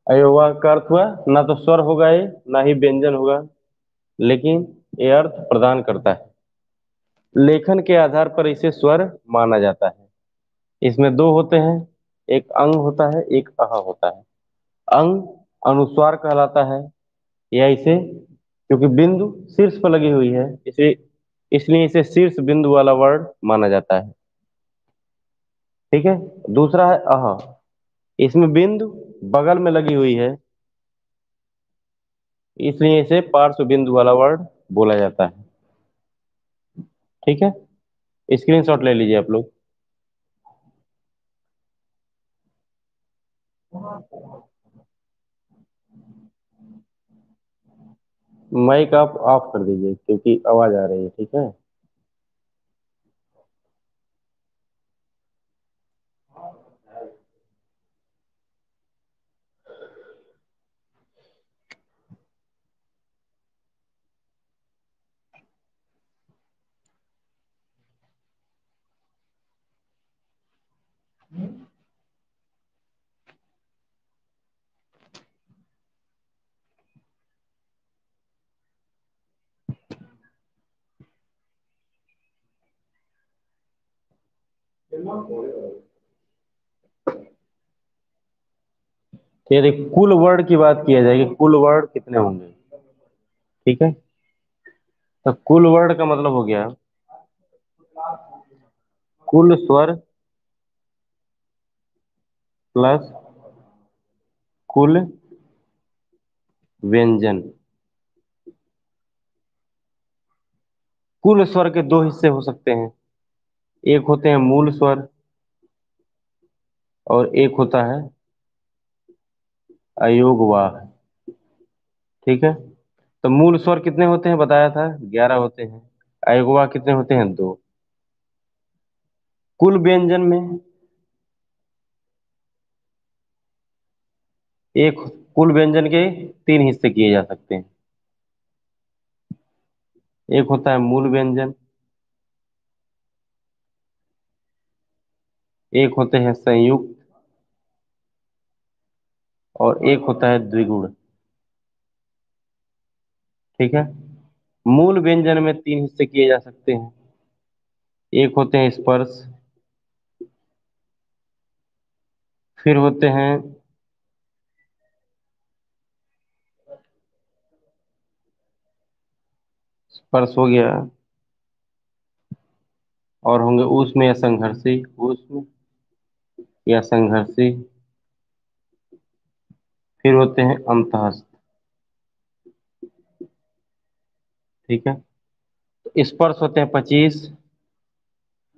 Iowa का अर्थ हुआ ना तो स्वर होगा ये, ना ही व्यंजन होगा, लेकिन ये अर्थ प्रदान करता है। लेखन के आधार पर इसे स्वर माना जाता है। इसमें दो होते हैं, एक अंग होता है, एक अह होता है। अंग अनुस्वार कहलाता है, या इसे क्योंकि बिंदु शीर्ष पर लगी हुई है, इसलिए इसलिए इसे शीर्ष बिंदु वाला वर्ड माना जाता है। ठीक है। दूसरा है अह, इसमें बिंदु बगल में लगी हुई है, इसलिए इसे पार्श्व बिंदु वाला वर्ड बोला जाता है। ठीक है, स्क्रीनशॉट ले लीजिए आप लोग। माइक आप ऑफ कर दीजिए क्योंकि आवाज आ रही है। ठीक है। तो यदि कुल वर्ड की बात किया जाए कि कुल वर्ड कितने होंगे, ठीक है, तो कुल वर्ड का मतलब हो गया कुल स्वर प्लस कुल व्यंजन। कुल स्वर के दो हिस्से हो सकते हैं, एक होते हैं मूल स्वर और एक होता है अयोगवाह। ठीक है। तो मूल स्वर कितने होते हैं बताया था, 11 होते हैं। अयोगवाह कितने होते हैं, दो। कुल व्यंजन में एक कुल व्यंजन के तीन हिस्से किए जा सकते हैं। एक होता है मूल व्यंजन, एक होते हैं संयुक्त, और एक होता है द्विगुण। ठीक है। मूल व्यंजन में तीन हिस्से किए जा सकते हैं, एक होते हैं स्पर्श, फिर होते हैं स्पर्श हो गया, और होंगे ऊष्म या संघर्षी, ऊष्म या संघर्षी, फिर होते हैं अंतःस्थ। ठीक है। तो स्पर्श होते हैं 25,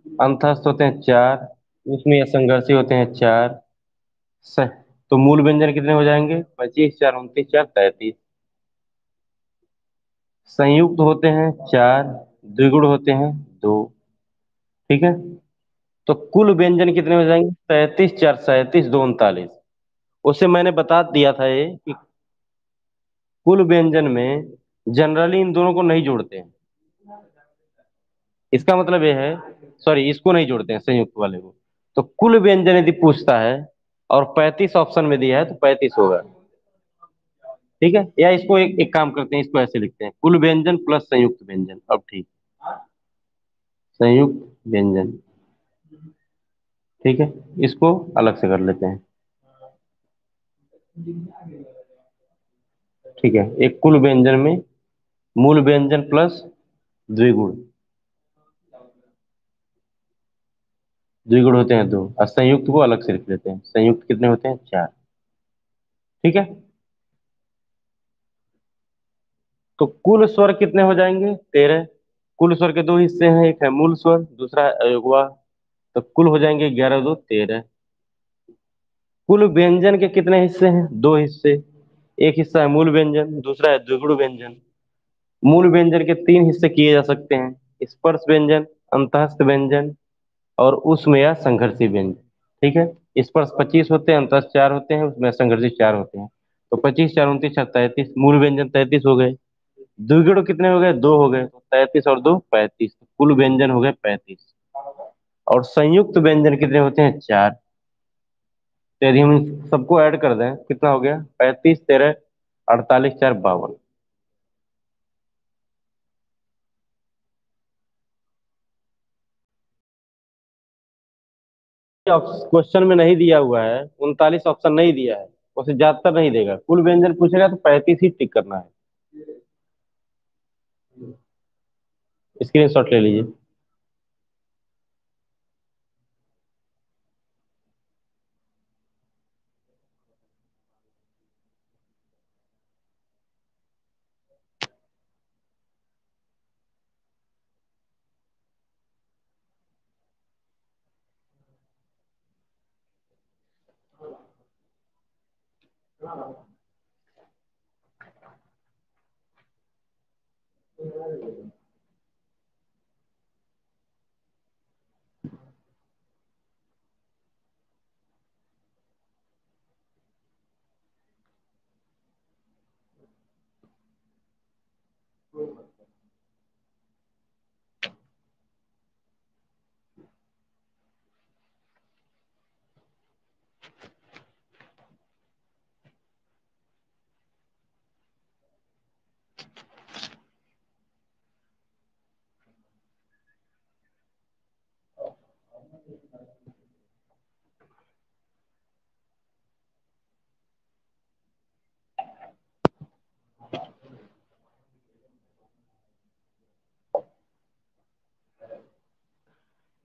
अंतःस्थ होते हैं 4, ऊष्म या संघर्षी होते हैं 4। तो मूल व्यंजन कितने हो जाएंगे, 25 4 29 4 33। संयुक्त होते हैं 4, द्विगुण होते हैं 2। ठीक है। तो कुल व्यंजन कितने हो जाएंगे, 33 4 37 2 39। उससे मैंने बता दिया था ये कि कुल व्यंजन में जनरली इन दोनों को नहीं जोड़ते हैं। इसका मतलब ये है, सॉरी, इसको नहीं जोड़ते हैं संयुक्त वाले को। तो कुल व्यंजन यदि पूछता है और 35 ऑप्शन में दिया है तो 35 होगा। ठीक है। या इसको एक काम करते हैं, इसको ऐसे लिखते हैं, कुल व्यंजन प्लस संयुक्त व्यंजन। अब ठीक, संयुक्त व्यंजन। ठीक है, इसको अलग से कर लेते हैं। ठीक है। एक कुल व्यंजन में मूल व्यंजन प्लस द्विगुण, द्विगुण होते हैं दो, और संयुक्त को अलग से लिख लेते हैं, संयुक्त कितने होते हैं, 4। ठीक है। तो कुल स्वर कितने हो जाएंगे, 13। कुल स्वर के दो हिस्से हैं, एक है मूल स्वर, दूसरा है अयोगवा। तो कुल हो जाएंगे 11 2 13। कुल व्यंजन के कितने हिस्से हैं, दो हिस्से, एक हिस्सा है मूल व्यंजन, दूसरा है द्विगुण व्यंजन। मूल व्यंजन के तीन हिस्से किए जा सकते हैं, स्पर्श व्यंजन, अंतःस्थ व्यंजन, और उसमें या संघर्षी व्यंजन। ठीक है। स्पर्श 25 होते हैं, अंतःस्थ 4 होते हैं, उसमें संघर्षी 4 होते हैं। तो 25 4 29 4 33, मूल व्यंजन 33 हो गए। द्विगुण कितने हो गए, दो हो गए, तो 33 और दो 35, कुल व्यंजन हो गए 35। और संयुक्त व्यंजन कितने होते हैं, 4। तो यदि हम इन सबको ऐड कर दें कितना हो गया, 35 13 48 4 52। क्वेश्चन में नहीं दिया हुआ है, 39 ऑप्शन नहीं दिया है, उसे ज्यादातर नहीं देगा, कुल व्यंजन पूछेगा तो 35 ही टिक करना है। स्क्रीनशॉट ले लीजिए।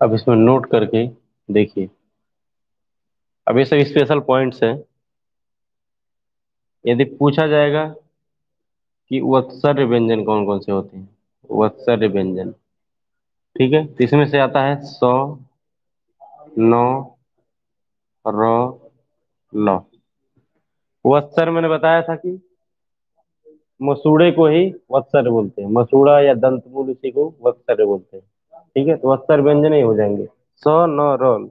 अब इसमें नोट करके देखिए, अब ये सब स्पेशल पॉइंट्स हैं। यदि पूछा जाएगा कि वत्सर्य व्यंजन कौन कौन से होते हैं, वत्सर्य व्यंजन, ठीक है, तो इसमें से आता है सौ, नौ, र, ल। वत्सर्य मैंने बताया था कि मसूड़े को ही वत्सर्य बोलते हैं, मसूड़ा या दंतमूल इसी को वत्सर्य बोलते हैं। ठीक है, तो वत्सर्य व्यंजन ही हो जाएंगे स, न, र।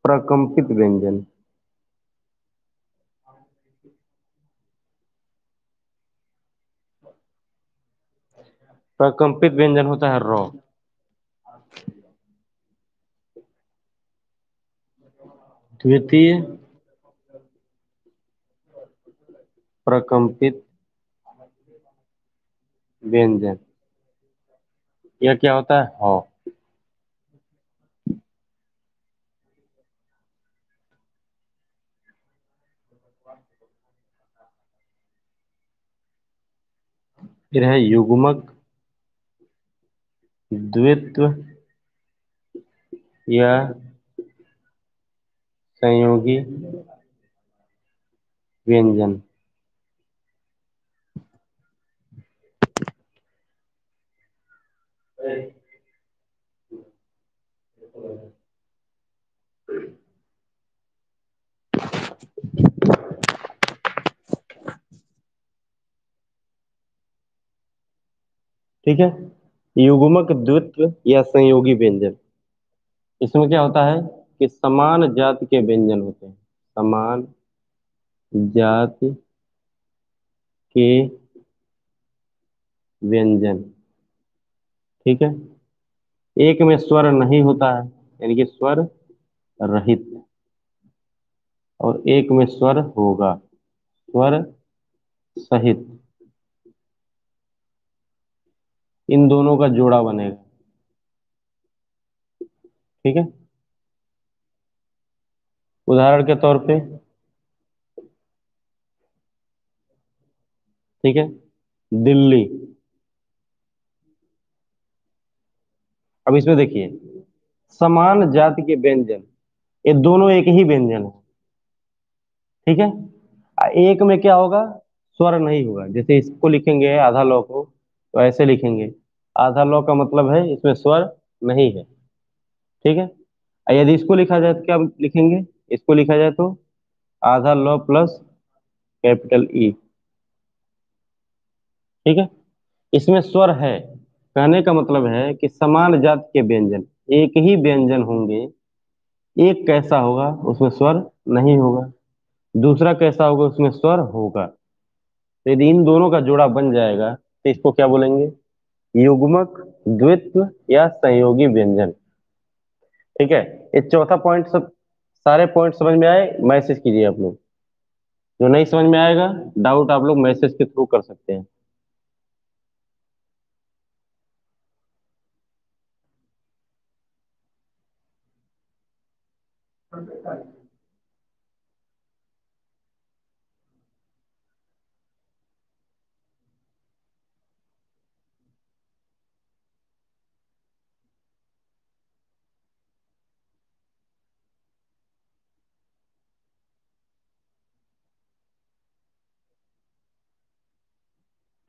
प्रकंपित व्यंजन, प्रकंपित व्यंजन होता है र। द्वितीय प्रकंपित व्यंजन, यह क्या होता है, ह। फिर है युग्मक, द्वित्व या संयोगी व्यंजन। ठीक है, युग्मक, द्वित्व या संयोगी व्यंजन, इसमें क्या होता है कि समान जाति के व्यंजन होते हैं, समान जाति के व्यंजन। ठीक है, एक में स्वर नहीं होता है, यानी कि स्वर रहित, और एक में स्वर होगा, स्वर सहित। इन दोनों का जोड़ा बनेगा। ठीक है, उदाहरण के तौर पे, ठीक है, दिल्ली। अब इसमें देखिए, समान जाति के व्यंजन, ये दोनों एक ही व्यंजन है। ठीक है, एक में क्या होगा, स्वर नहीं होगा। जैसे इसको लिखेंगे आधा लौ को, तो ऐसे लिखेंगे, आधा लौ का मतलब है इसमें स्वर नहीं है। ठीक है, यदि इसको लिखा जाए तो क्या लिखेंगे, इसको लिखा जाए तो आधा लौ प्लस कैपिटल ई। ठीक है, इसमें स्वर है, कहने का मतलब है कि समान जाति के व्यंजन एक ही व्यंजन होंगे। एक कैसा होगा, उसमें स्वर नहीं होगा, दूसरा कैसा होगा, उसमें स्वर होगा। तो यदि इन दोनों का जोड़ा बन जाएगा तो इसको क्या बोलेंगे, युग्मक, द्वित्व या संयोगी व्यंजन। ठीक है। ये चौथा पॉइंट सब, सारे पॉइंट समझ में आए, मैसेज कीजिए आप लोग। जो नहीं समझ में आएगा, डाउट आप लोग मैसेज के थ्रू कर सकते हैं।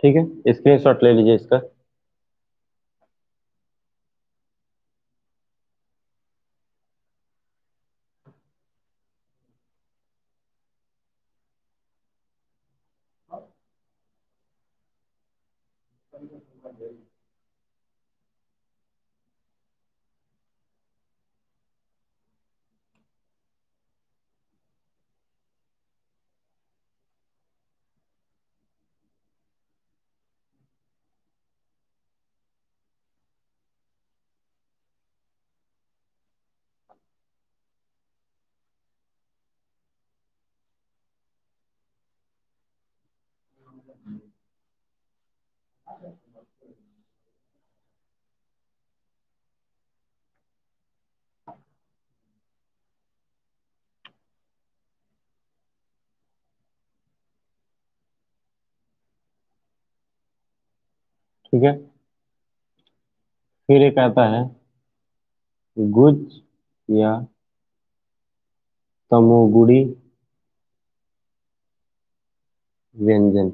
ठीक है, स्क्रीनशॉट ले लीजिए इसका। ठीक है, फिर एक आता है गुज या तमोगुड़ी व्यंजन।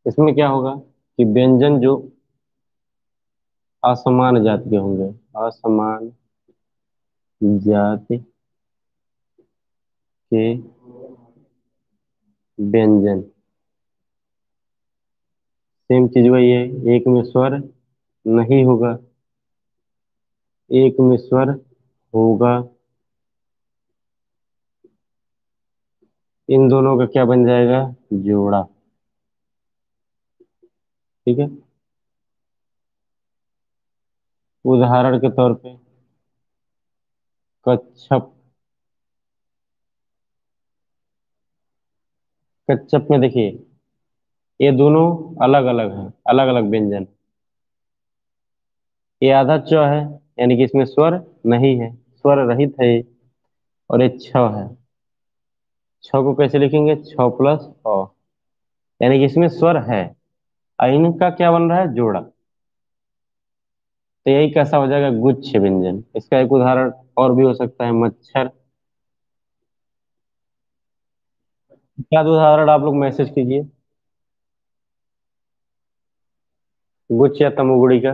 इसमें क्या होगा कि व्यंजन जो असमान जाति के होंगे, असमान जाति के व्यंजन, सेम चीज वही है, एक में स्वर नहीं होगा, एक में स्वर होगा, इन दोनों का क्या बन जाएगा, जोड़ा। ठीक है, उदाहरण के तौर पे कच्छप। कच्छप में देखिए, ये दोनों अलग अलग हैं, अलग अलग व्यंजन। ये आधा च है, यानी कि इसमें स्वर नहीं है, स्वर रहित है ये। और ये छ है, छ को कैसे लिखेंगे, छ प्लस अ, यानी कि इसमें स्वर है, और इनका क्या बन रहा है, जोड़ा। तो यही कैसा हो जाएगा, गुच्छ व्यंजन। इसका एक उदाहरण और भी हो सकता है, मच्छर। क्या उदाहरण आप लोग मैसेज कीजिए, गुच्छ या तमोगुड़ी का।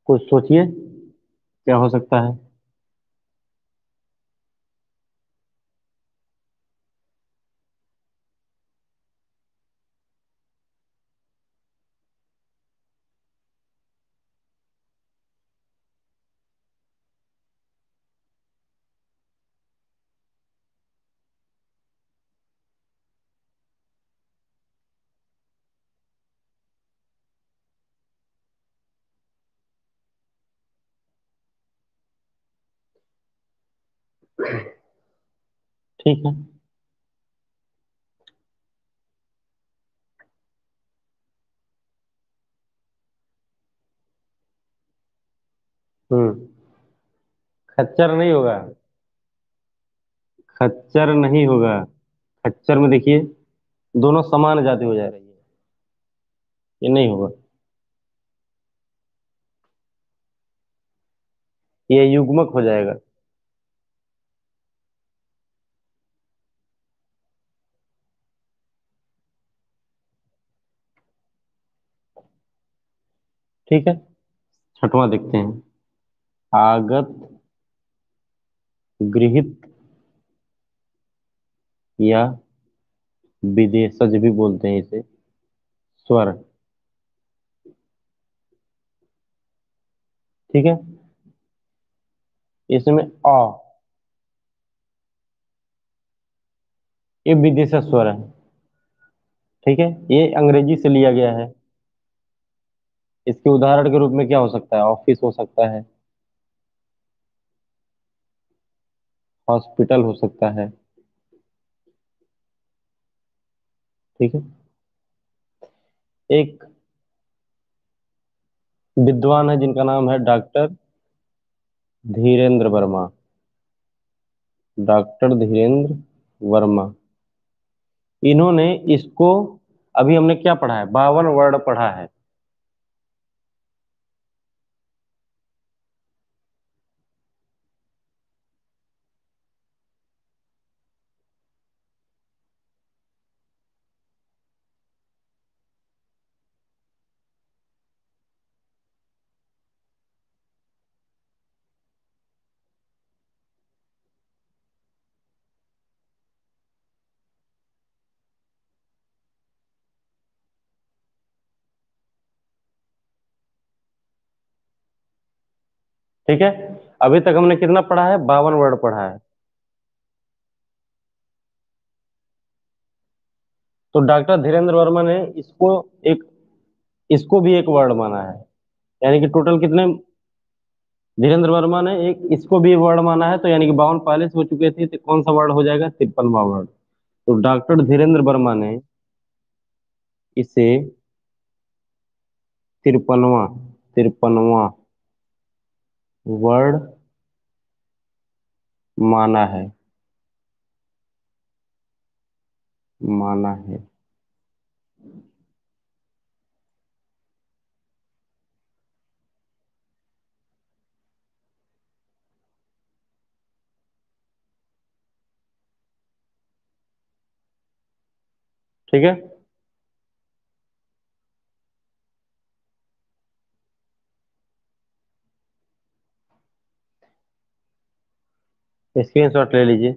कुछ सोचिए, क्या हो सकता है। ठीक है। हम्म। खच्चर नहीं होगा, खच्चर नहीं होगा। खच्चर में देखिए, दोनों समान जाति हो जा रही है, ये नहीं होगा। ये युग्मक हो जाएगा। ठीक है, छठवां देखते हैं, आगत गृहित या विदेशज भी बोलते हैं इसे, स्वर। ठीक है, इसमें अ, ये विदेशज स्वर है। ठीक है, ये अंग्रेजी से लिया गया है। इसके उदाहरण के रूप में क्या हो सकता है? ऑफिस हो सकता है, हॉस्पिटल हो सकता है। ठीक है, एक विद्वान है जिनका नाम है डॉक्टर धीरेन्द्र वर्मा। डॉक्टर धीरेन्द्र वर्मा, इन्होंने इसको, अभी हमने क्या पढ़ा है? 52 वर्ड पढ़ा है। ठीक है, अभी तक हमने कितना पढ़ा है? 52 वर्ड पढ़ा है। तो डॉक्टर धीरेन्द्र वर्मा ने इसको एक, इसको भी एक वर्ड माना है। यानी कि टोटल कितने, धीरेन्द्र वर्मा ने एक इसको भी वर्ड माना है, तो यानी कि 52 पहले से हो चुके थे, तो कौन सा वर्ड हो जाएगा? 53वां वर्ड। तो डॉक्टर धीरेन्द्र वर्मा ने इसे 53वां 53वां वर्ड माना है, माना है। ठीक है, स्क्रीनशॉट ले लीजिए।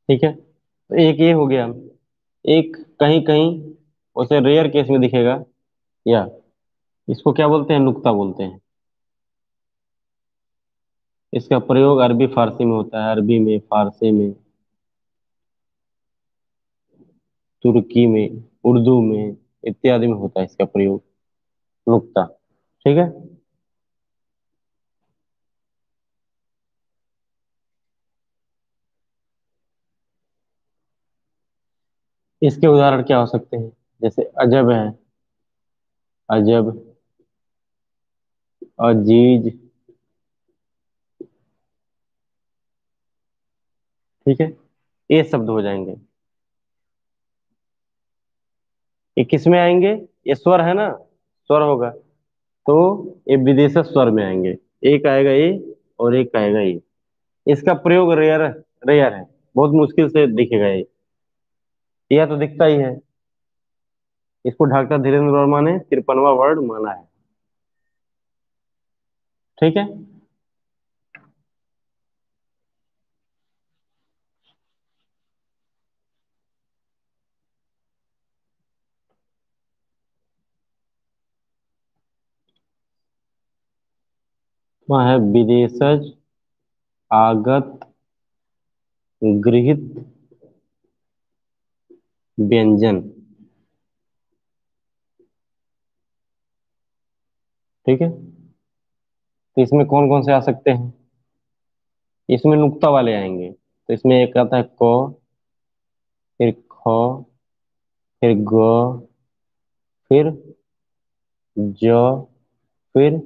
ठीक है, तो एक ये हो गया। एक कहीं कहीं उसे रेयर केस में दिखेगा, या इसको क्या बोलते हैं? नुक्ता बोलते हैं। इसका प्रयोग अरबी फारसी में होता है, अरबी में, फारसी में, तुर्की में, उर्दू में इत्यादि में होता है इसका प्रयोग, नुक्ता। ठीक है, इसके उदाहरण क्या हो सकते हैं? जैसे अजब है, अजब, अजीज। ठीक है, ये शब्द हो जाएंगे। ये किस में आएंगे? ये स्वर है ना, स्वर होगा, तो ये विदेशज स्वर में आएंगे। एक आएगा ये, और एक आएगा ये। इसका प्रयोग रेयर, रेयर है, बहुत मुश्किल से दिखेगा ये। यह तो दिखता ही है। इसको डॉक्टर धीरेन्द्र वर्मा ने 53वां वर्ड माना है। ठीक है, वह है विदेशज आगत गृहित व्यंजन। ठीक है, तो इसमें कौन कौन से आ सकते हैं? इसमें नुक्ता वाले आएंगे, तो इसमें एक आता है क, फिर ख, फिर ग, फिर ज, फिर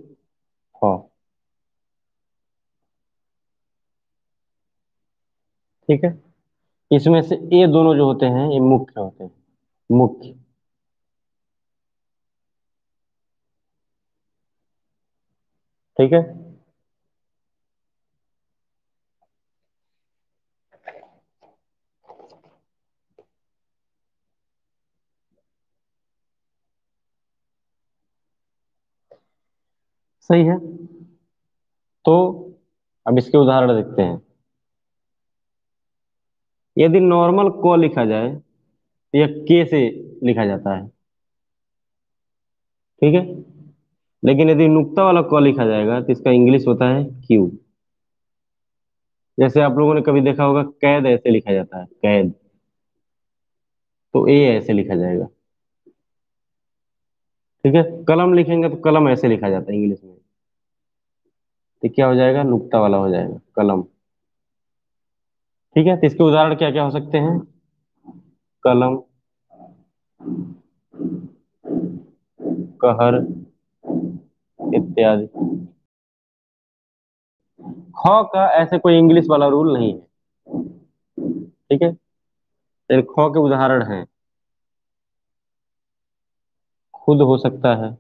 फ। ठीक है, इसमें से ये दोनों जो होते हैं ये मुख्य होते हैं, मुख्य। ठीक है, सही है। तो अब इसके उदाहरण देखते हैं। यदि नॉर्मल क लिखा जाए तो यह के से लिखा जाता है। ठीक है, लेकिन यदि नुक्ता वाला क लिखा जाएगा तो इसका इंग्लिश होता है क्यू। जैसे आप लोगों ने कभी देखा होगा कैद ऐसे लिखा जाता है, कैद, तो ए ऐसे लिखा जाएगा। ठीक है, कलम लिखेंगे तो कलम ऐसे लिखा जाता है इंग्लिश में, तो क्या हो जाएगा, नुक्ता वाला हो जाएगा, कलम। ठीक है, तो इसके उदाहरण क्या क्या हो सकते हैं? कलम, कहर, इत्यादि। ख का ऐसे कोई इंग्लिश वाला रूल नहीं है। ठीक है, तो ख के उदाहरण हैं, खुद हो सकता है,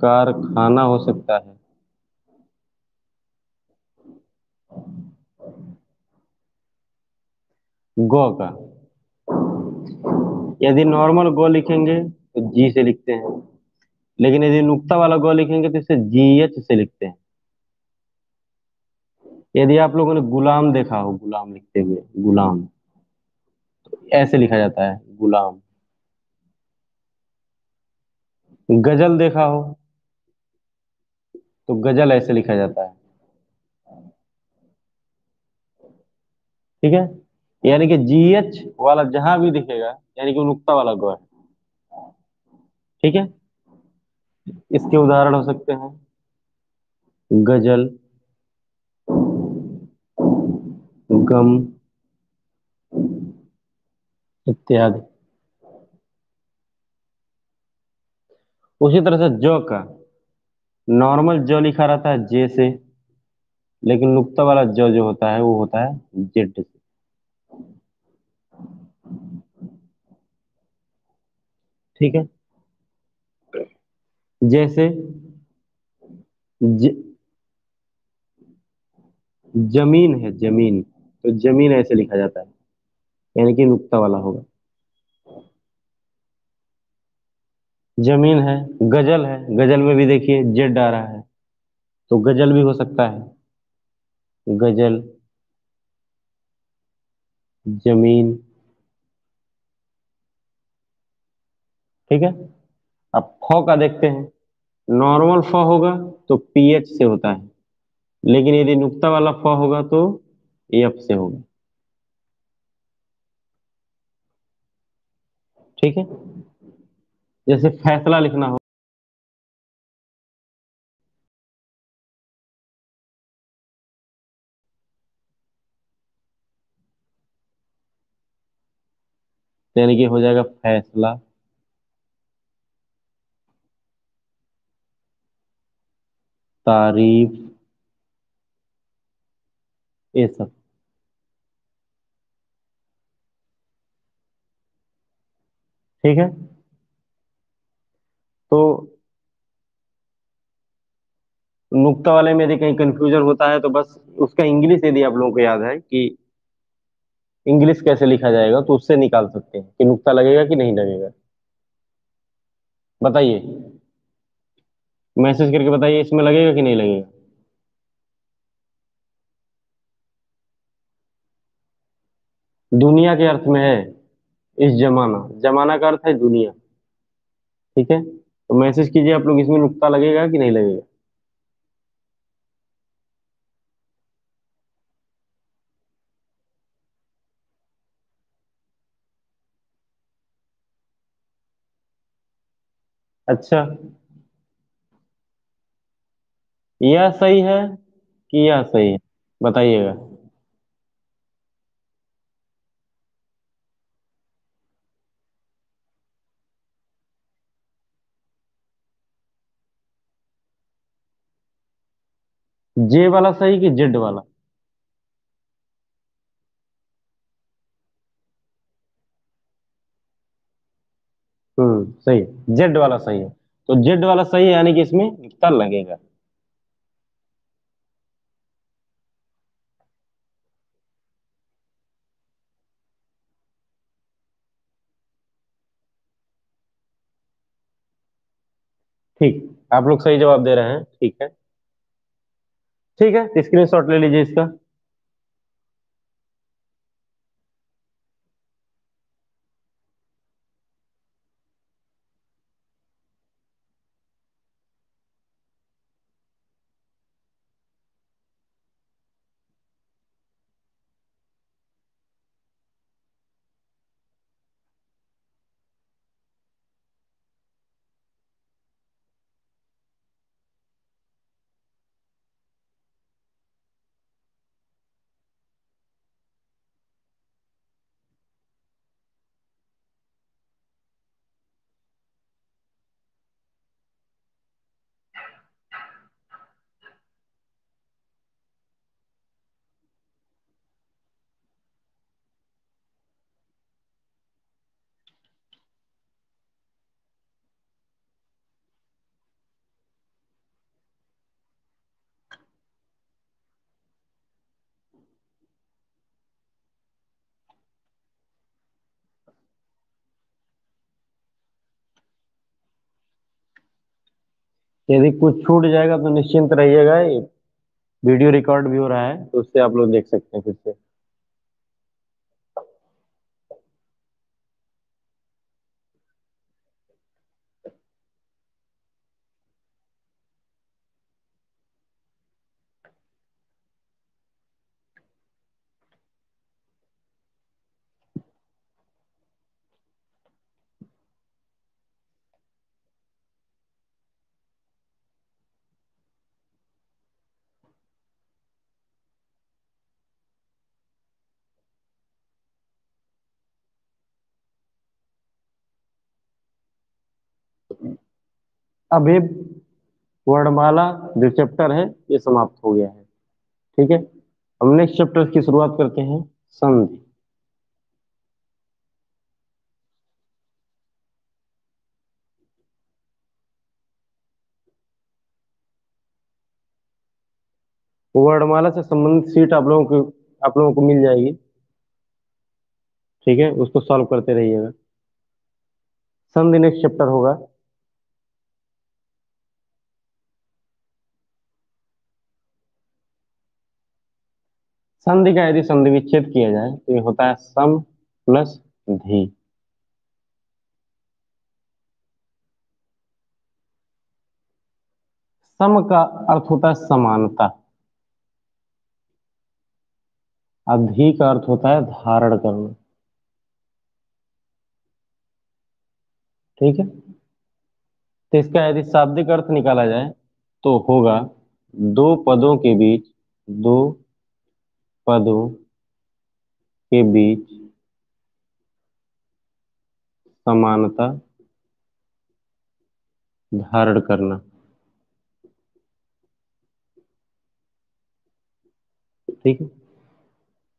कारखाना हो सकता है, ग का, यदि नॉर्मल गो लिखेंगे तो जी से लिखते हैं, लेकिन यदि नुक्ता वाला गो लिखेंगे तो इसे जी एच से लिखते हैं। यदि आप लोगों ने गुलाम देखा हो, गुलाम लिखते हुए, गुलाम ऐसे लिखा जाता है, गुलाम। गजल देखा हो तो गजल ऐसे लिखा जाता है। ठीक है, यानी कि जी एच वाला जहां भी दिखेगा यानी कि वो नुक्ता वाला गो है। ठीक है, इसके उदाहरण हो सकते हैं गजल, गम, इत्यादि। उसी तरह से जो का नॉर्मल जो लिखा रहता है जे से, लेकिन नुक्ता वाला जो होता है वो होता है जेड से। ठीक है, जैसे ज, जमीन है, जमीन, तो जमीन ऐसे लिखा जाता है, यानी कि नुक्ता वाला होगा। जमीन है, गजल है, गजल में भी देखिए जेड आ रहा है, तो गजल भी हो सकता है, गजल, जमीन। ठीक है, अब फ का देखते हैं। नॉर्मल फ होगा तो पीएच से होता है, लेकिन यदि नुक्ता वाला फ होगा तो एफ से होगा। ठीक है, जैसे फैसला लिखना हो, तो यानी कि हो जाएगा फैसला, तारीफ, ये सब। ठीक है, तो नुक्ता वाले में यदि कहीं कंफ्यूजन होता है तो बस उसका इंग्लिश यदि आप लोगों को याद है कि इंग्लिश कैसे लिखा जाएगा तो उससे निकाल सकते हैं कि नुक्ता लगेगा कि नहीं लगेगा। बताइए, मैसेज करके बताइए, इसमें लगेगा कि नहीं लगेगा? दुनिया के अर्थ में है, इस जमाना, जमाना का अर्थ है दुनिया। ठीक है, तो मैसेज कीजिए आप लोग, इसमें नुक्ता लगेगा कि नहीं लगेगा? अच्छा, यह सही है कि यह सही है, बताइएगा। जे वाला सही कि जेड वाला? सही, जेड वाला सही है। तो जेड वाला सही है, यानी कि इसमें त लगेगा। ठीक, आप लोग सही जवाब दे रहे हैं, ठीक है। ठीक है, स्क्रीनशॉट ले लीजिए इसका। यदि कुछ छूट जाएगा तो निश्चिंत रहिएगा, ये वीडियो रिकॉर्ड भी हो रहा है, तो उससे आप लोग देख सकते हैं फिर से। अब ये वर्णमाला जो चैप्टर है ये समाप्त हो गया है। ठीक है, हम नेक्स्ट चैप्टर की शुरुआत करते हैं, संधि। वर्णमाला से संबंधित सीट आप लोगों को मिल जाएगी। ठीक है, उसको सॉल्व करते रहिएगा। संधि नेक्स्ट चैप्टर होगा। संधि का यदि संधि विच्छेद किया जाए तो ये होता है सम प्लस धी। सम का अर्थ होता है समानता, और धी का अर्थ होता है धारण करना। ठीक है, तो इसका यदि शाब्दिक अर्थ निकाला जाए तो होगा दो पदों के बीच, दो पदों के बीच समानता धारण करना। ठीक है,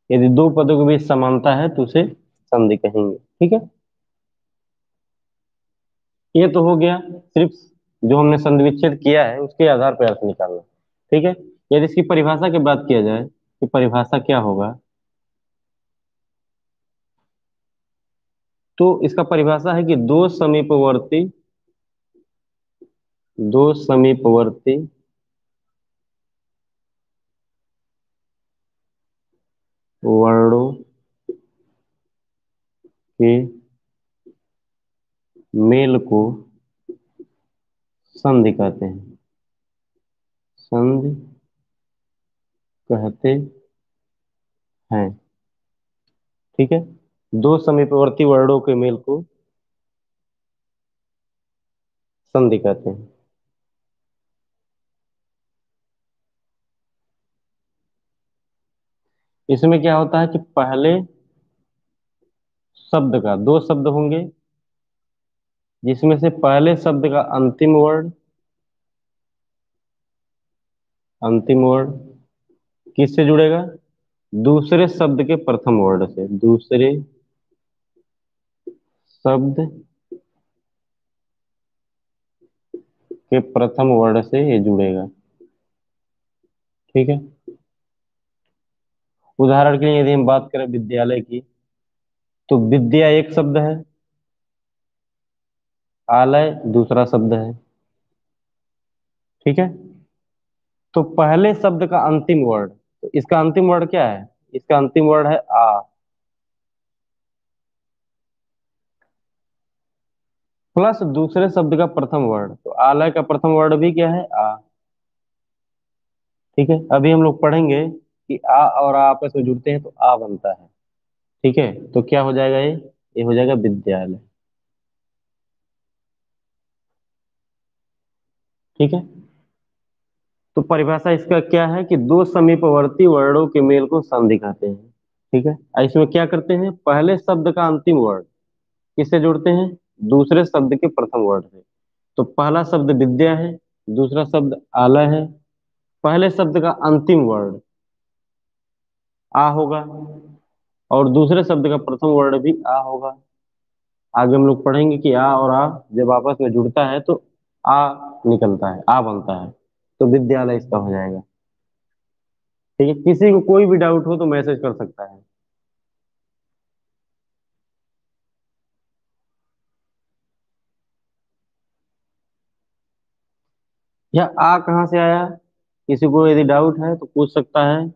यदि दो पदों के बीच समानता है तो उसे संधि कहेंगे। ठीक है, ये तो हो गया सिर्फ जो हमने संधि विच्छेद किया है उसके आधार पर अर्थ निकालना। ठीक है, यदि इसकी परिभाषा की बात किया जाए कि परिभाषा क्या होगा, तो इसका परिभाषा है कि दो समीपवर्ती वर्णों के मेल को संधि कहते हैं। संधि कहते हैं। ठीक है, दो समीपवर्ती वर्णों के मेल को संधि कहते हैं। इसमें क्या होता है कि पहले शब्द का दो शब्द होंगे, जिसमें से पहले शब्द का अंतिम वर्ड किससे जुड़ेगा? दूसरे शब्द के प्रथम वर्ड से, दूसरे शब्द के प्रथम वर्ड से ये जुड़ेगा। ठीक है। उदाहरण के लिए यदि हम बात करें विद्यालय की, तो विद्या एक शब्द है, आलय दूसरा शब्द है। ठीक है। तो पहले शब्द का अंतिम वर्ड, तो इसका अंतिम वर्ड क्या है? इसका अंतिम वर्ड है आ, प्लस दूसरे शब्द का प्रथम वर्ड, तो आलय का प्रथम वर्ड भी क्या है? आ। ठीक है। अभी हम लोग पढ़ेंगे कि आ और आ आपस में जुड़ते हैं तो आ बनता है। ठीक है। तो क्या हो जाएगा ये हो जाएगा विद्यालय। ठीक है। तो परिभाषा इसका क्या है कि दो समीपवर्ती वर्णों के मेल को संधि कहते हैं। ठीक है। इसमें क्या करते हैं, पहले शब्द का अंतिम वर्ड किससे जोड़ते हैं? दूसरे शब्द के प्रथम वर्ड से। तो पहला शब्द विद्या है, दूसरा शब्द आला है, पहले शब्द का अंतिम वर्ड आ होगा, और दूसरे शब्द का प्रथम वर्ड भी आ होगा। आगे हम लोग पढ़ेंगे कि आ और आ जब आपस में जुड़ता है तो आ निकलता है, आ बनता है, तो विद्यालय इसका हो जाएगा। ठीक है। किसी को कोई भी डाउट हो तो मैसेज कर सकता है। या आ कहाँ से आया, किसी को यदि डाउट है तो पूछ सकता है,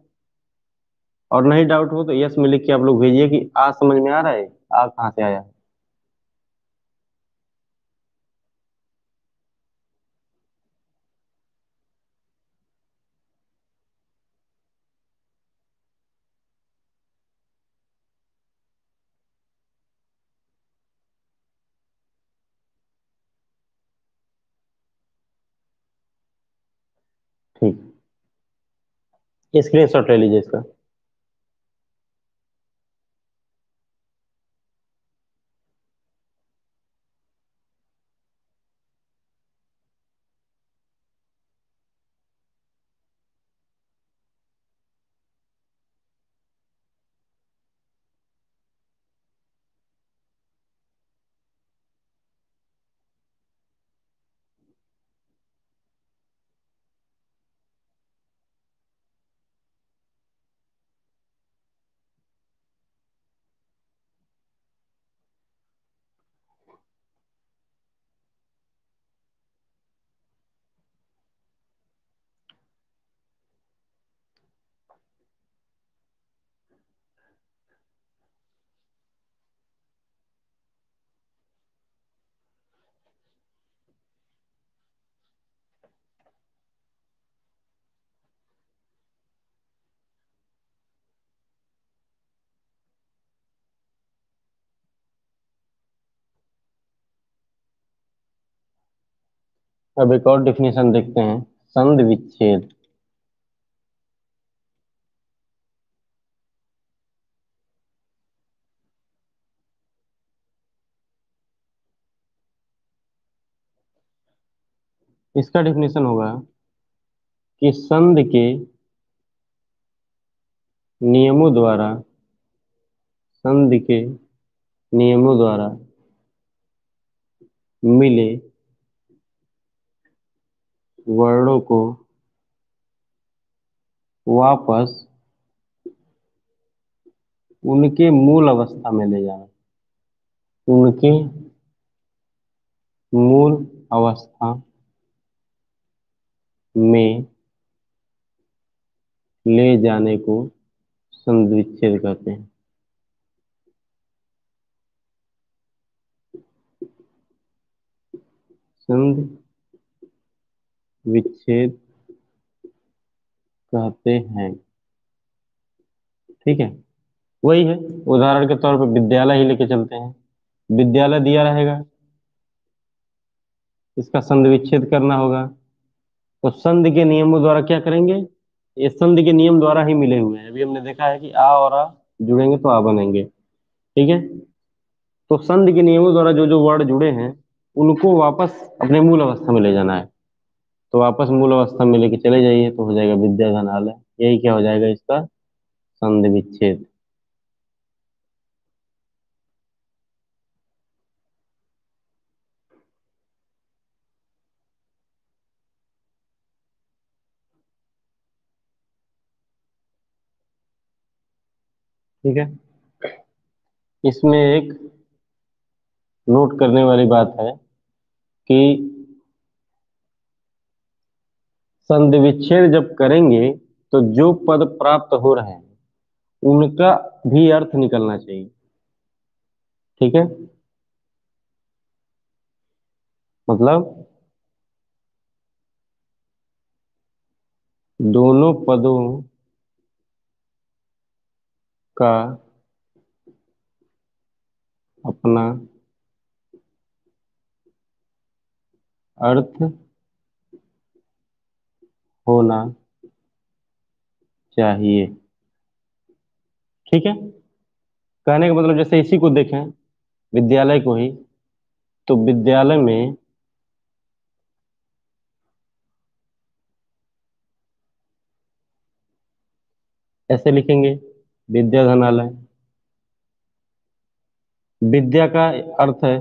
और नहीं डाउट हो तो यस में लिख के आप लोग भेजिए कि आ समझ में आ रहा है, आ कहाँ से आया। ठीक, स्क्रीन शॉट ले लीजिए इसका। अब एक और डिफिनेशन देखते हैं, संधि विच्छेद। इसका डिफिनेशन होगा कि संधि के नियमों द्वारा, संधि के नियमों द्वारा मिले वर्णों को वापस उनके मूल अवस्था में ले जाना, उनके मूल अवस्था में ले जाने को संधि विच्छेद कहते हैं। संधि विच्छेद कहते हैं। ठीक है। वही है, उदाहरण के तौर पर विद्यालय ही लेके चलते हैं। विद्यालय दिया रहेगा, इसका संधि विच्छेद करना होगा, तो संधि के नियमों द्वारा क्या करेंगे? ये संधि के नियम द्वारा ही मिले हुए हैं। अभी हमने देखा है कि आ और आ जुड़ेंगे तो आ बनेंगे। ठीक है। तो संधि के नियमों द्वारा जो जो वर्ड जुड़े हैं उनको वापस अपने मूल अवस्था में ले जाना है। तो वापस मूल अवस्था में लेके चले जाइए तो हो जाएगा विद्याधन। यही क्या हो जाएगा इसका संधि विच्छेद। ठीक है। इसमें एक नोट करने वाली बात है कि संधि विच्छेद जब करेंगे तो जो पद प्राप्त हो रहे हैं उनका भी अर्थ निकलना चाहिए। ठीक है। मतलब दोनों पदों का अपना अर्थ होना चाहिए। ठीक है। कहने का मतलब जैसे इसी को देखें, विद्यालय को ही, तो विद्यालय में ऐसे लिखेंगे विद्याधनालय। विद्या का अर्थ है,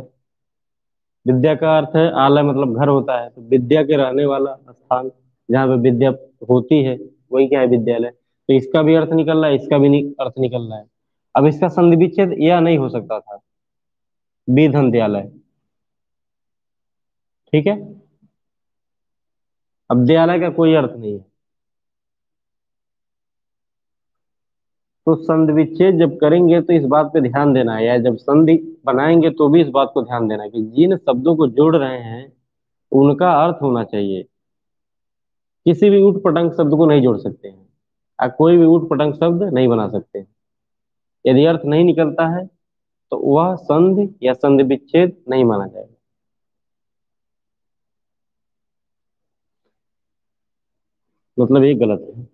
विद्या का अर्थ है आलय मतलब घर होता है, तो विद्या के रहने वाला स्थान जहाँ पे विद्या होती है वही क्या है विद्यालय। तो इसका भी अर्थ निकल रहा है, इसका भी अर्थ निकल रहा है। अब इसका संधि विच्छेद यह नहीं हो सकता था, विधन्यालय। ठीक है। अब दयालय का कोई अर्थ नहीं है। तो संधि विच्छेद जब करेंगे तो इस बात पे ध्यान देना है, या जब संधि बनाएंगे तो भी इस बात को ध्यान देना है कि जिन शब्दों को जोड़ रहे हैं उनका अर्थ होना चाहिए। किसी भी ऊट पटांग शब्द को नहीं जोड़ सकते हैं, कोई भी ऊट पटांग शब्द नहीं बना सकते हैं। यदि अर्थ नहीं निकलता है तो वह संधि या संधि विच्छेद नहीं माना जाएगा। मतलब ये गलत है।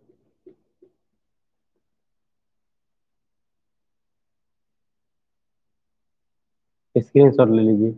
स्क्रीनशॉट ले लीजिए।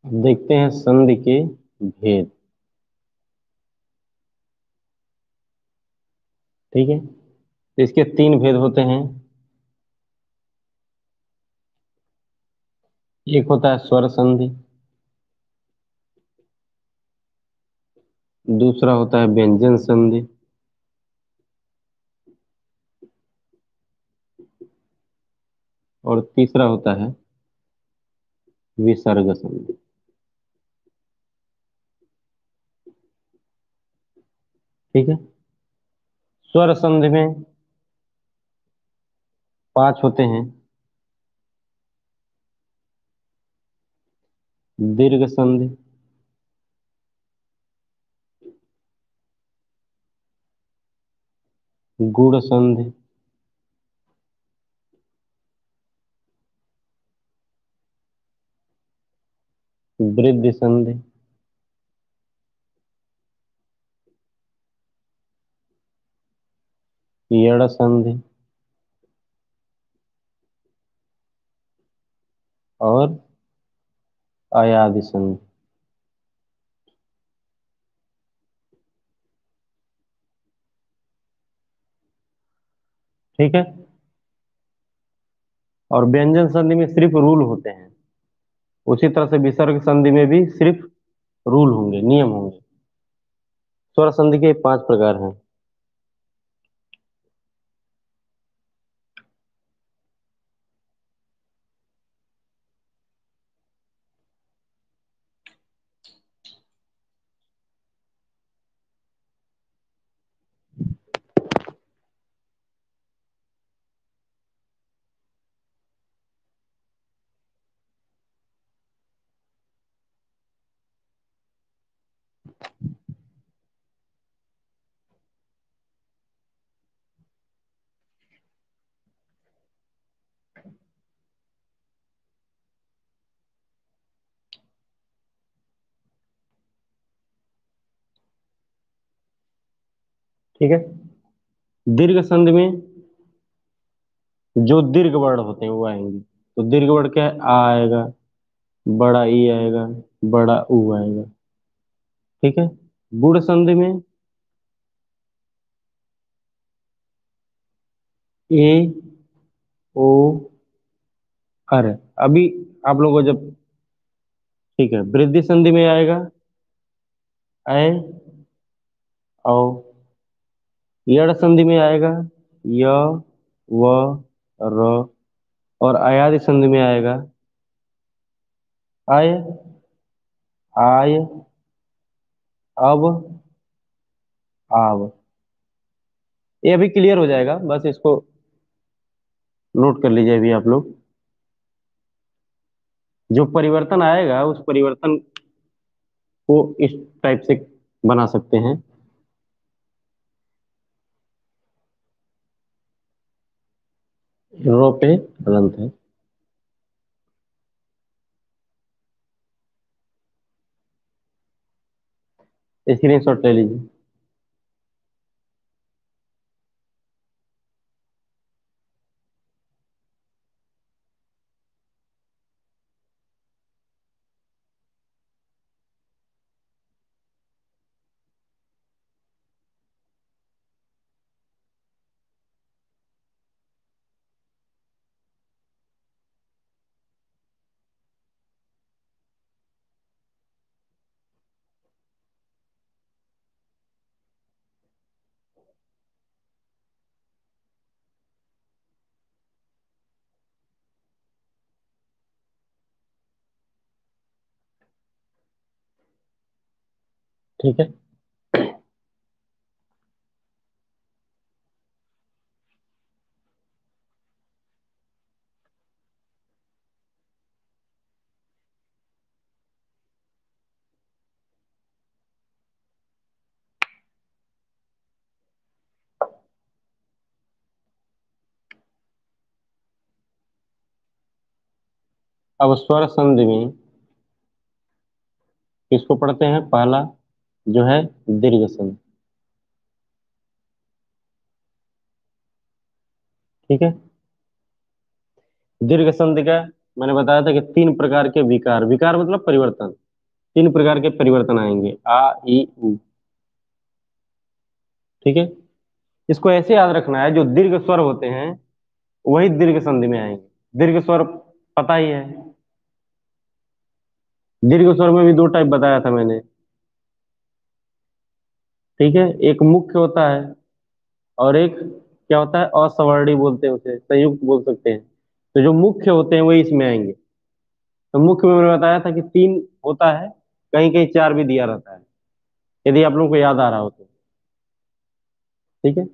अब देखते हैं संधि के भेद। ठीक है। तो इसके तीन भेद होते हैं। एक होता है स्वर संधि, दूसरा होता है व्यंजन संधि, और तीसरा होता है विसर्ग संधि। ठीक है। स्वर संधि में पांच होते हैं। दीर्घ संधि, गुण संधि, वृद्धि संधि, यड़ संधि और अयादि संधि। ठीक है। और व्यंजन संधि में सिर्फ रूल होते हैं, उसी तरह से विसर्ग संधि में भी सिर्फ रूल होंगे, नियम होंगे। स्वर संधि के 5 प्रकार हैं। ठीक है। दीर्घ संधि में जो दीर्घ वर्ण होते हैं वो आएंगे। तो दीर्घ वर्ण क्या है? आ आएगा, बड़ा ई आएगा, बड़ा ऊ आएगा। ठीक है। गुण संधि में ए ओ अर। अभी आप लोगों को जब, ठीक है, वृद्धि संधि में आएगा ऐ औ। यड़ संधि में आएगा य व र। और अयादि संधि में आएगा आय आय अब आव। ये अभी क्लियर हो जाएगा, बस इसको नोट कर लीजिए अभी आप लोग। जो परिवर्तन आएगा उस परिवर्तन को इस टाइप से बना सकते हैं। रो पे हलंत है। स्क्रीनशॉट ले लीजिए। ठीक है। अब स्वर संधि में किसको पढ़ते हैं? पहला जो है दीर्घ संधि। ठीक है। दीर्घ संधि का मैंने बताया था कि 3 प्रकार के विकार, विकार मतलब परिवर्तन, 3 प्रकार के परिवर्तन आएंगे आ ई उ। ठीक है। इसको ऐसे याद रखना है, जो दीर्घ स्वर होते हैं वही दीर्घ संधि में आएंगे। दीर्घ स्वर पता ही है। दीर्घ स्वर में भी 2 टाइप बताया था मैंने। ठीक है। एक मुख्य होता है और एक क्या होता है? असवर्णी बोलते हैं उसे, संयुक्त बोल सकते हैं। तो जो मुख्य होते हैं वही इसमें आएंगे। तो मुख्य में मैंने बताया था कि 3 होता है, कहीं कहीं 4 भी दिया रहता है, यदि आप लोगों को याद आ रहा हो तो। ठीक है।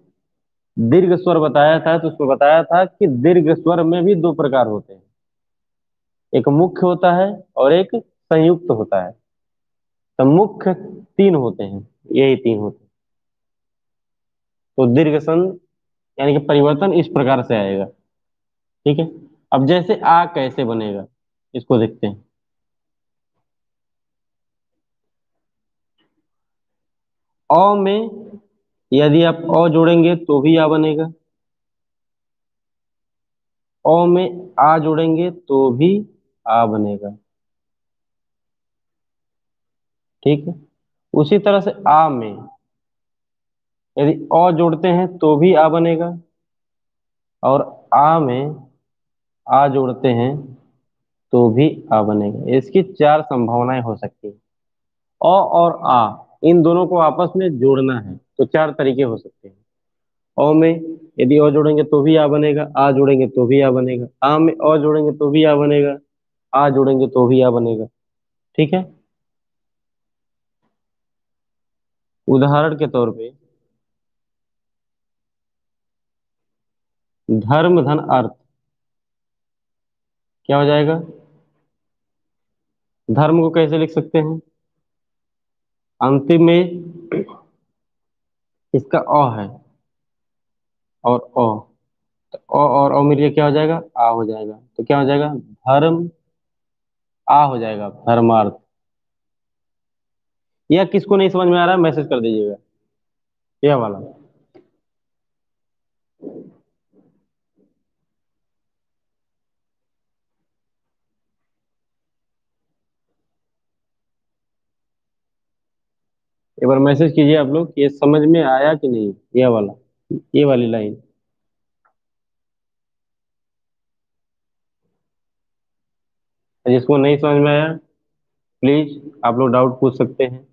दीर्घ स्वर बताया था तो उसमें बताया था कि दीर्घ स्वर में भी 2 प्रकार होते हैं, एक मुख्य होता है और एक संयुक्त होता है। तो मुख्य 3 होते हैं, यही 3 होते हैं। तो दीर्घ संध यानी कि परिवर्तन इस प्रकार से आएगा। ठीक है। अब जैसे आ कैसे बनेगा इसको देखते हैं। अ में यदि आप अ जोड़ेंगे तो भी आ बनेगा, अ में आ जोड़ेंगे तो भी आ बनेगा। ठीक है। उसी तरह से आ में यदि अ जोड़ते हैं तो भी आ बनेगा, और आ में आ जोड़ते हैं तो भी आ बनेगा। इसकी चार संभावनाएं हो सकती हैं। अ और आ, इन दोनों को आपस में जोड़ना है तो चार तरीके हो सकते हैं। अ में यदि अ जोड़ेंगे तो भी आ बनेगा, आ जोड़ेंगे तो भी आ बनेगा, आ में अ जोड़ेंगे तो भी आ बनेगा, आ जोड़ेंगे तो भी आ बनेगा। ठीक है। उदाहरण के तौर पे धर्म धन अर्थ क्या हो जाएगा? धर्म को कैसे लिख सकते हैं? अंतिम में इसका अ है और अ, तो अ और अ मिलिए क्या हो जाएगा? आ हो जाएगा। तो क्या हो जाएगा? धर्म आ हो जाएगा, धर्मार्थ। या किसको नहीं समझ में आ रहा है मैसेज कर दीजिएगा, ये वाला। एक बार मैसेज कीजिए आप लोग कि ये समझ में आया कि नहीं, ये वाला, ये वाली लाइन। जिसको नहीं समझ में आया प्लीज आप लोग डाउट पूछ सकते हैं।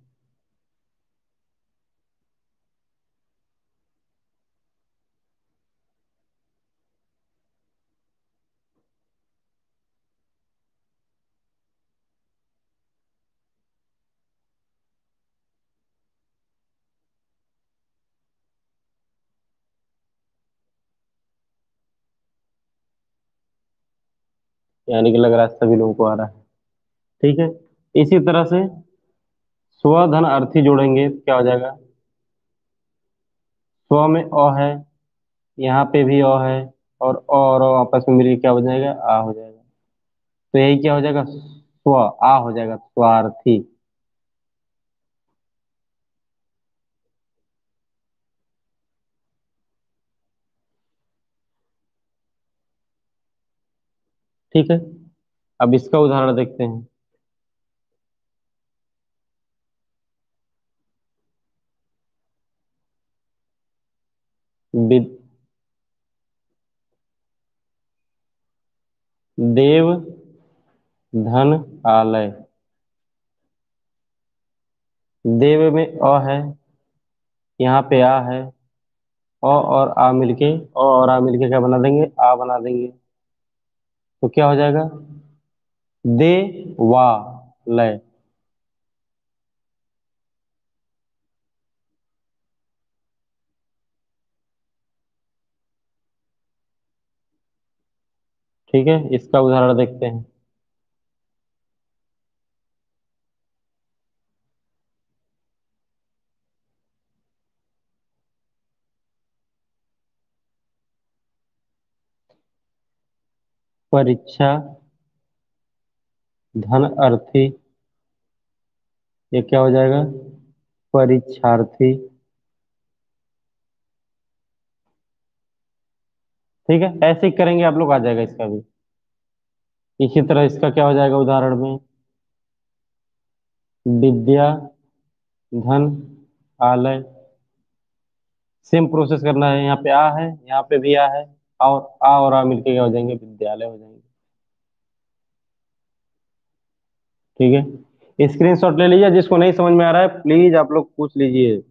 यानी कि लग रहा है सभी लोगों को आ रहा है। ठीक है। इसी तरह से स्वधन अर्थी जोड़ेंगे तो क्या हो जाएगा? स्व में अ है, यहाँ पे भी अ है, और अ आपस में मिलकर क्या हो जाएगा? आ हो जाएगा। तो यही क्या हो जाएगा? स्व आ हो जाएगा, स्वार्थी। ठीक है। अब इसका उदाहरण देखते हैं। वि- देव धन आलय। देव में अ है, यहाँ पे आ है, अ और आ मिलके क्या बना देंगे? आ बना देंगे। तो क्या हो जाएगा? दे वा लय। ठीक है। इसका उदाहरण देखते हैं। परीक्षा धन अर्थी, ये क्या हो जाएगा? परीक्षार्थी। ठीक है, ऐसे ही करेंगे आप लोग, आ जाएगा इसका भी। इसी तरह इसका क्या हो जाएगा उदाहरण में? विद्या धन आलय। सेम प्रोसेस करना है। यहाँ पे आ है, यहाँ पे भी आ है, और आ मिलके क्या हो जाएंगे? विद्यालय हो जाएंगे। ठीक है। स्क्रीनशॉट ले लीजिए, जिसको नहीं समझ में आ रहा है प्लीज आप लोग पूछ लीजिए।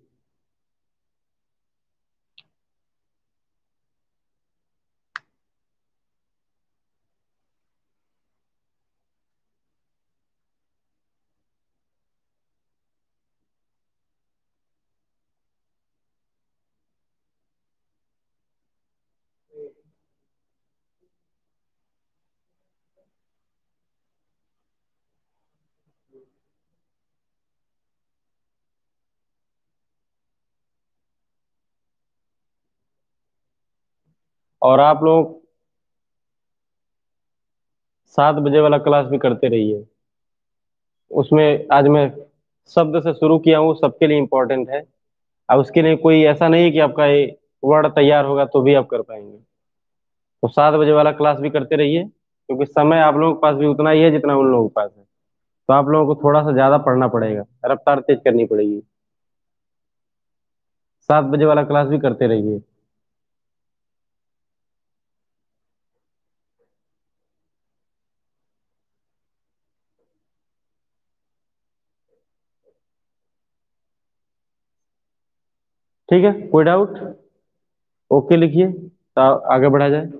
और आप लोग 7 बजे वाला क्लास भी करते रहिए। उसमें आज मैं शब्द से शुरू किया हूँ, सबके लिए इम्पोर्टेंट है। अब उसके लिए कोई ऐसा नहीं है कि आपका ये वर्ड तैयार होगा तो भी आप कर पाएंगे। तो 7 बजे वाला क्लास भी करते रहिए, क्योंकि समय आप लोगों के पास भी उतना ही है जितना उन लोगों के पास है। तो आप लोगों को थोड़ा सा ज्यादा पढ़ना पड़ेगा, रफ्तार तेज करनी पड़ेगी। 7 बजे वाला क्लास भी करते रहिए। ठीक है, कोई डाउट? ओके लिखिए तो आगे बढ़ा जाए।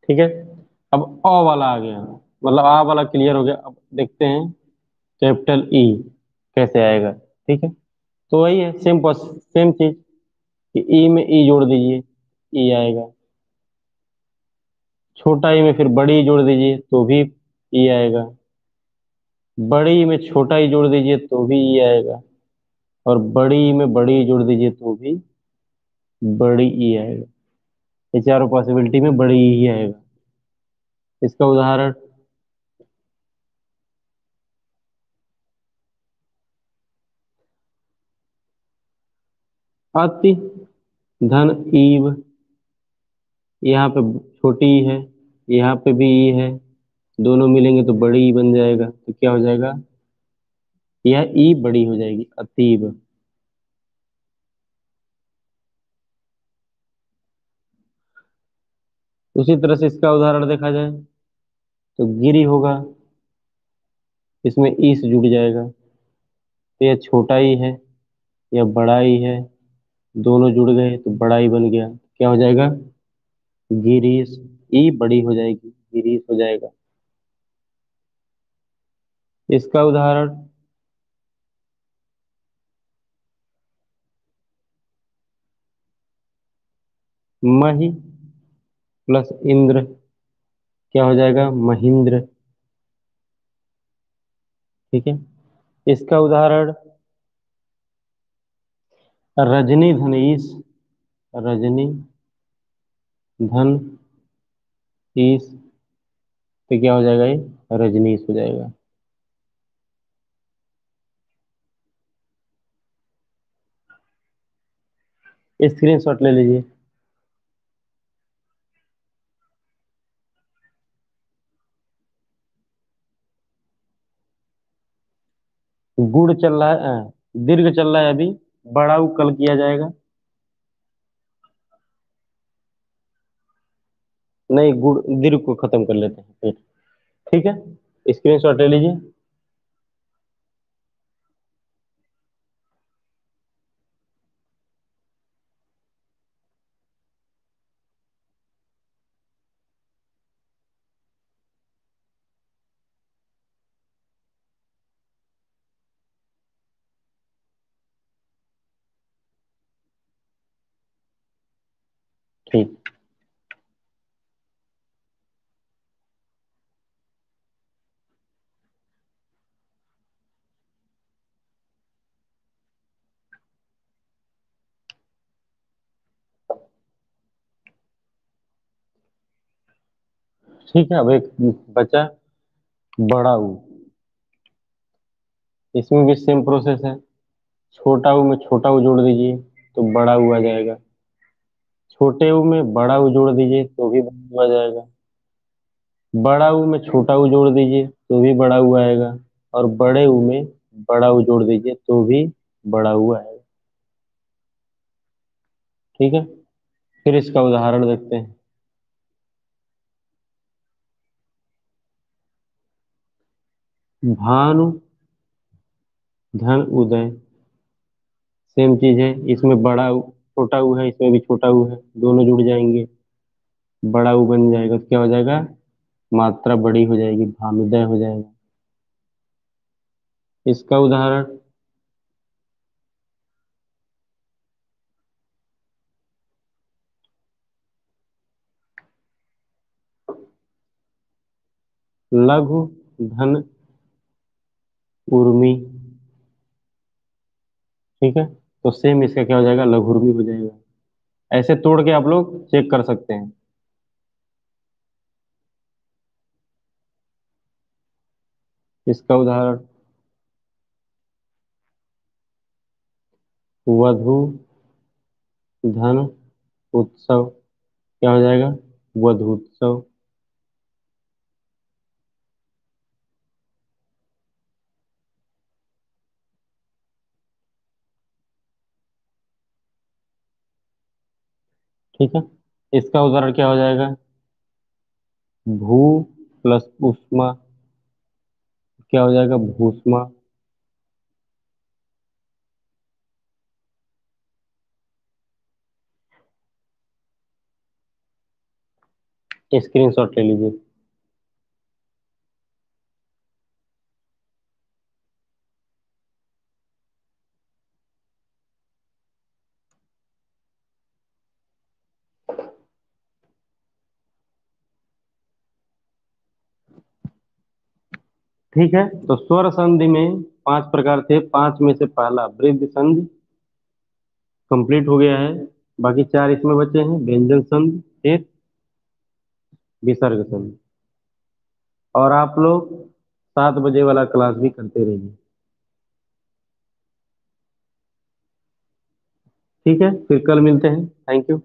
ठीक है, अब अ वाला आ गया, मतलब आ वाला क्लियर हो गया। अब देखते हैं कैपिटल ई कैसे आएगा। ठीक है, तो वही है, सेम चीज कि ई में ई जोड़ दीजिए, ई आएगा। छोटा ई में फिर बड़ी ई जोड़ दीजिए तो भी ई आएगा। बड़ी ई में छोटा ई जोड़ दीजिए तो भी ई आएगा। और बड़ी ई में बड़ी ई जोड़ दीजिए तो भी बड़ी ई आएगा। ये चारों पॉसिबिलिटी में बड़ी ई ही आएगा। इसका उदाहरण अति, धन, ईव। यहाँ पे छोटी ई है, यहाँ पे भी ई है, दोनों मिलेंगे तो बड़ी ई बन जाएगा। तो क्या हो जाएगा? यह ई बड़ी हो जाएगी, अतीब। उसी तरह से इसका उदाहरण देखा जाए तो गिरी होगा, इसमें ई से जुड़ जाएगा। तो यह छोटा ई है, यह बड़ा ई है, दोनों जुड़ गए तो बड़ा ई बन गया। क्या हो जाएगा? गिरीश। ई बड़ी हो जाएगी, गिरीश हो जाएगा। इसका उदाहरण मही प्लस इंद्र, क्या हो जाएगा? महेंद्र। ठीक है, इसका उदाहरण रजनी धनीश, रजनी धन ईश। तो क्या हो जाएगा? ये रजनीश हो जाएगा। स्क्रीनशॉट ले लीजिए। गुड़ चल रहा है, दीर्घ चल रहा है अभी, बड़ा उ कल किया जाएगा। नहीं, गुड़ दीर्घ को खत्म कर लेते हैं फिर। ठीक है, स्क्रीनशॉट ले लीजिए। ठीक। ठीक है, अब एक बचा बड़ा ऊ। इसमें भी सेम प्रोसेस है। छोटा ऊ में छोटा ऊ जोड़ दीजिए तो बड़ा ऊ आ जाएगा। छोटे ऊ में बड़ा ऊ जोड़ दीजिए तो भी बड़ा ऊ आ जाएगा। बड़ा ऊ में छोटा ऊ जोड़ दीजिए तो भी बड़ा ऊ आएगा। और बड़े ऊ में बड़ा ऊ जोड़ दीजिए तो भी बड़ा ऊ आएगा। ठीक है, फिर इसका उदाहरण देखते हैं। भानु धन उदय, सेम चीज है, इसमें बड़ा छोटा ऊ है, इसमें भी छोटा ऊ है, दोनों जुड़ जाएंगे, बड़ा ऊ बन जाएगा, तो क्या हो जाएगा, मात्रा बड़ी हो जाएगी, भानुदय हो जाएगा। इसका उदाहरण लघु धन उर्मी। ठीक है, तो सेम इसका क्या हो जाएगा, लघु उर्मी हो जाएगा। ऐसे तोड़ के आप लोग चेक कर सकते हैं। इसका उदाहरण वधु धन उत्सव, क्या हो जाएगा, वधु उत्सव। ठीक है, इसका उदाहरण क्या हो जाएगा, भू प्लस उष्मा, क्या हो जाएगा, भूष्मा। स्क्रीनशॉट ले लीजिए। ठीक है, तो स्वर संधि में पांच प्रकार थे, पांच में से पहला वृद्धि संधि कंप्लीट हो गया है, बाकी चार इसमें बचे हैं, व्यंजन संधि, फिर विसर्ग संधि। और आप लोग 7 बजे वाला क्लास भी करते रहिए। ठीक है, फिर कल मिलते हैं, थैंक यू।